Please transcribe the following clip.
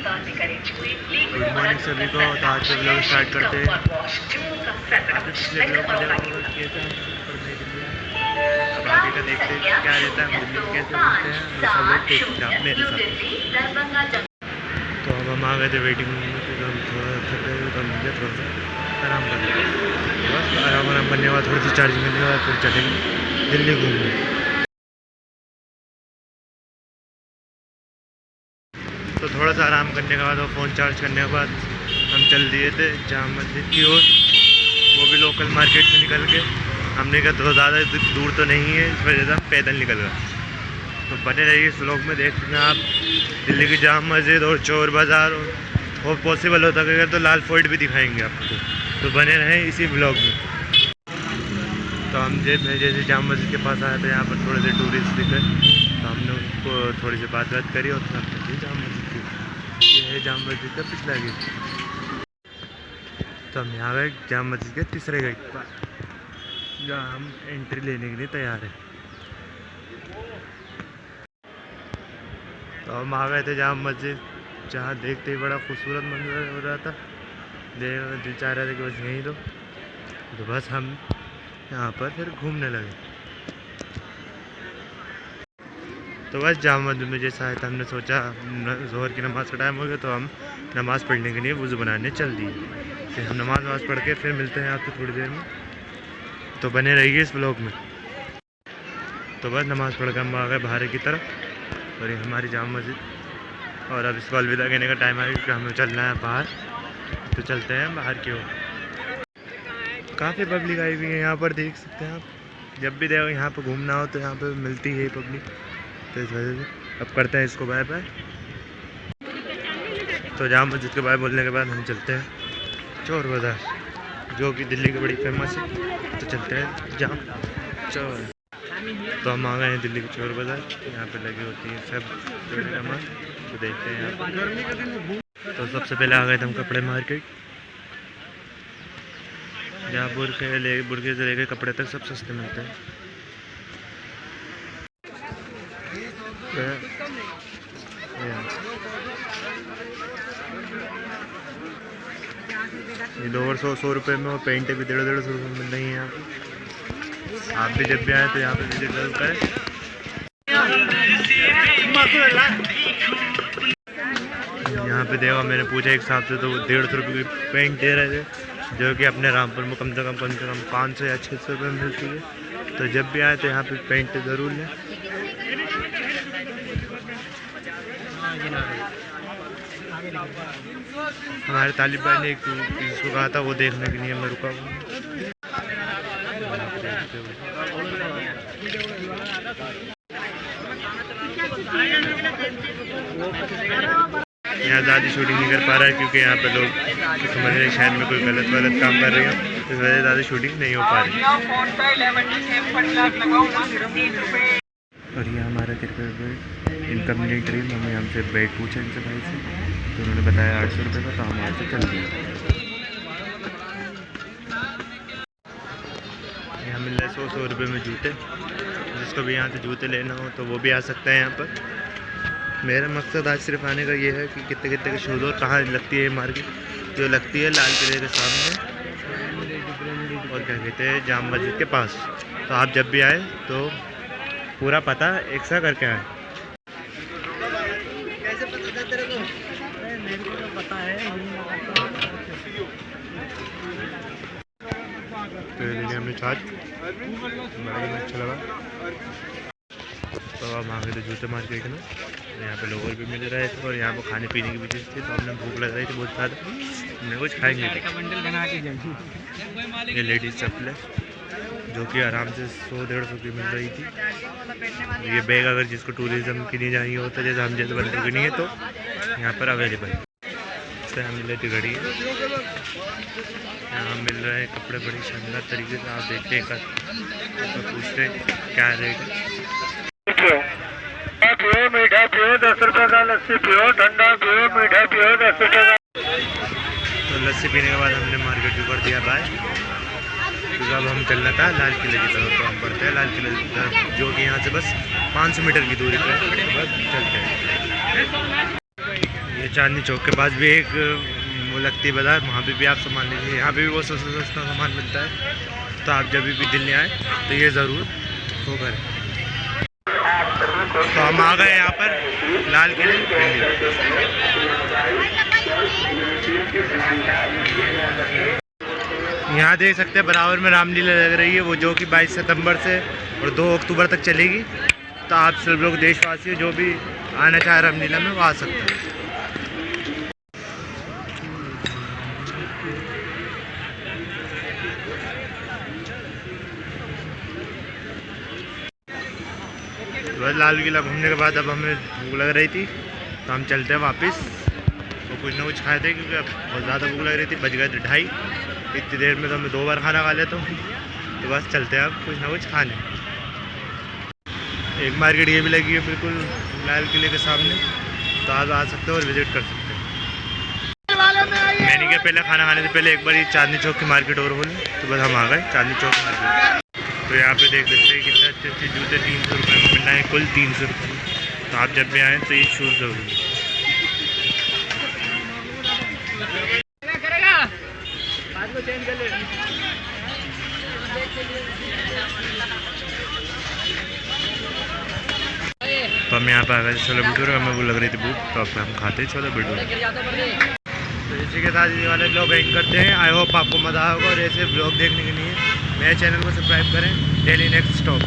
Good morning सभी को। तो आज के ब्लॉग स्टार्ट करते हैं। आपने पिछले ब्लॉग में देखा होगा कैसे हम पढ़ने के लिए अब आगे का देखते हैं क्या रहता है, दिल्ली में कैसे घूमते हैं, वो सब लोग देखते हैं मेरे साथ। तो अब हम आ गए थे वेटिंग रूम में, फिर हम थोड़ा थक गए तो हम थोड़ा सा आराम कर लिया। बस आराम करने के बाद थोड़ी सी चार्जिंग करने के बाद फिर चलेंगे दिल्ली घूमने। तो थोड़ा सा आराम करने के बाद और फ़ोन चार्ज करने के बाद हम चल दिए थे जामा मस्जिद की ओर, वो भी लोकल मार्केट से निकल के। हमने कहा तो ज़्यादा दूर तो नहीं है, इस वजह से हम पैदल निकल गए। तो बने रहिए इस व्लॉग में, देख सकते हैं आप दिल्ली की जामा मस्जिद और चोर बाज़ार, और पॉसिबल होता है तो लाल फोर्ट भी दिखाएंगे आपको। तो बने रहें इसी व्लॉग में। तो हम जैसे जामा मस्जिद के पास आए थे, यहाँ पर थोड़े से टूरिस्ट दिखे तो हमने उनको थोड़ी सी बात करी और फिर हमने जामा मस्जिद की। ये है जामा मस्जिद का पिछला गेट। तो हम यहाँ गए जामा मस्जिद के तीसरे गेट पर, जहाँ हम एंट्री लेने के लिए तैयार हैं। तो हम आ गए थे जामा मस्जिद, जहाँ देखते ही बड़ा खूबसूरत मंजर हो रहा था। दिल चाह रहा था कि बस यहीं तो बस हम यहाँ पर फिर घूमने लगे। तो बस जामा मस्जिद में जैसा आया था, हमने सोचा ज़ोहर की नमाज़ का टाइम हो गया तो हम नमाज़ पढ़ने के लिए वज़ू बनाने चल दिए। फिर हम नमाज़ पढ़ के फिर मिलते हैं आपसे थोड़ी देर में। तो बने रहिए इस ब्लॉग में। तो बस नमाज़ पढ़ के हम आ गए बाहर की तरफ, और ये हमारी जामा मस्जिद। और अब इसको अलविदा कहने का टाइम आया क्योंकि हमें चलना है बाहर। तो चलते हैं बाहर की ओर। काफ़ी पब्लिक आई हुई है यहाँ पर, देख सकते हैं आप। जब भी देखो यहाँ पर घूमना हो तो यहाँ पर मिलती है पब्लिक, तो इस वजह से अब करते हैं इसको बाय बाय। तो जामा मस्जिद के बाय बोलने के बाद हम चलते हैं चोर बाज़ार, जो कि दिल्ली की बड़ी फेमस है। तो चलते हैं जामा चोर। तो हम आ गए हैं दिल्ली के चोर बाज़ार, यहाँ पे लगी होती है सब नमाज। तो देखते हैं यहाँ। तो सबसे पहले आ गए थे हम कपड़े मार्केट, जहाँ बुरखे से लेके कपड़े तक सब सस्ते मिलते हैं। ये लोअर 100 रुपये में, और पेंटें भी 150 रुपये में मिल रही हैं यहाँ पे। आप भी जब भी आए तो यहाँ पे विजिट जरूर करें। यहाँ पे देखा, मैंने पूछा एक साहब से तो वो 150 रुपये की पेंट दे रहे थे, जो कि अपने रामपुर में कम से कम 500 या 600 रुपये में मिलती है। तो जब भी आए तो यहाँ पे पेंट ज़रूर लें। हमारे तालिब भाई ने एक चीज़ को कहा था, वो देखने के लिए मैं रुका हूँ। यहाँ ज़्यादा शूटिंग नहीं कर पा रहा है क्योंकि यहाँ पे लोग समझ रहे हैं शायद में कोई गलत काम कर रही है, इस वजह से ज़्यादा शूटिंग नहीं हो पा रही। और ये हमारा क्रिकेट इनकम एंट्री, हमने हमसे बेट पूछा इनसे भाई से, तो उन्होंने बताया 800 रुपये का। तो हम वहाँ से चल दिए। यहाँ मिल रहा है 100 रुपये में जूते। जिसको भी यहाँ से जूते लेना हो तो वो भी आ सकता है यहाँ पर। मेरा मकसद आज सिर्फ आने का ये है कि कितने कितने के शूज़ और कहाँ लगती है मार्केट। जो लगती है लाल किले के सामने, और क्या कहते हैं जामा मस्जिद के पास। तो आप जब भी आए तो पूरा पता एक सा करके आए। कैसे पता था तेरे को? मेरे को तो पता है। तो ये देखिए हमने चार्ज, बड़ा अच्छा लगा। तो अब आगे तो जूते मार्केट में, यहाँ पे लोग भी मिल रहे थे और यहाँ पर खाने पीने की भी चीज़ थी। तो हमने भूख लग रही थी बहुत ज़्यादा, हमने कुछ खाएंगे। ये लेडीज़ चप्पल है जो कि आराम से 100-150 की मिल रही थी। ये बैग अगर जिसको टूरिज़्म की नहीं चाहिए होता, जैसे हम जैसे बंदों की नहीं है, तो यहाँ पर अवेलेबल है। यहाँ मिल रही थी घड़ी, यहाँ मिल रहे हैं कपड़े बड़ी शानदार तरीके से। आप देखते हैं पूछते क्या रेट है। पियो मीठा पियो 10 रुपये का, लस्सी पियो ठंडा पियो, मीठा पियो 10 रुपये का। तो लस्सी पीने के बाद हमने मार्केट भी कर दिया बाय, क्योंकि अब हम चलना था लाल किले की तरफ। तो हम बढ़ते हैं लाल किले की तरफ, जो कि यहाँ से बस 500 मीटर की दूरी पर। बस चलते हैं। ये चांदनी चौक के पास भी एक वो लगती है बाज़ार, वहाँ पे भी आप सामान लीजिए। यहाँ पे भी वो सस्ता सस्ता सामान मिलता है, तो आप जब भी दिल्ली आए तो ये ज़रूर वो करें। तो हम आ गए यहाँ पर लाल किले दिल्ली। यहाँ देख सकते हैं बराबर में रामलीला लग रही है, वो जो कि 22 सितंबर से और 2 अक्टूबर तक चलेगी। तो आप सब लोग देशवासी जो भी आना चाह रामलीला में वो आ सकते हैं। बस लाल किला घूमने के बाद अब हमें भूख लग रही थी, तो हम चलते हैं वापस। तो कुछ ना कुछ खाए थे क्योंकि अब बहुत ज़्यादा भूख लग रही थी। बज गए थे 2:30। इतनी देर में तो मैं 2 बार खाना खा लेता हूँ। तो बस चलते हैं अब कुछ ना कुछ खाने। एक मार्केट ये भी लगी है बिल्कुल लाल किले के सामने, तो आप आ सकते हो और विज़िट कर सकते हो। मैंने क्या पहले खाना खाने से पहले एक बार ये चांदनी चौक की मार्केट और बोली, तो बस हम आ गए चांदनी चौक मार्केट। तो यहाँ पे देख सकते हैं कितने अच्छे अच्छे जूते 300 रुपये में मिलना है, कुल 300 रुपये। तो आप जब भी आएँ तो ये शूज़ ज़रूर। तो हम यहाँ पे आ गए छोले भटूरे, हमें वो लग रही थी भूख, तो अब हम खाते छोले भटूरे। तो इसी के साथ ये वाले ब्लॉग एंड करते हैं। आई होप आपको मज़ा आएगा, और ऐसे ब्लॉग देखने के लिए मेरे चैनल को सब्सक्राइब करें। Daily next stop.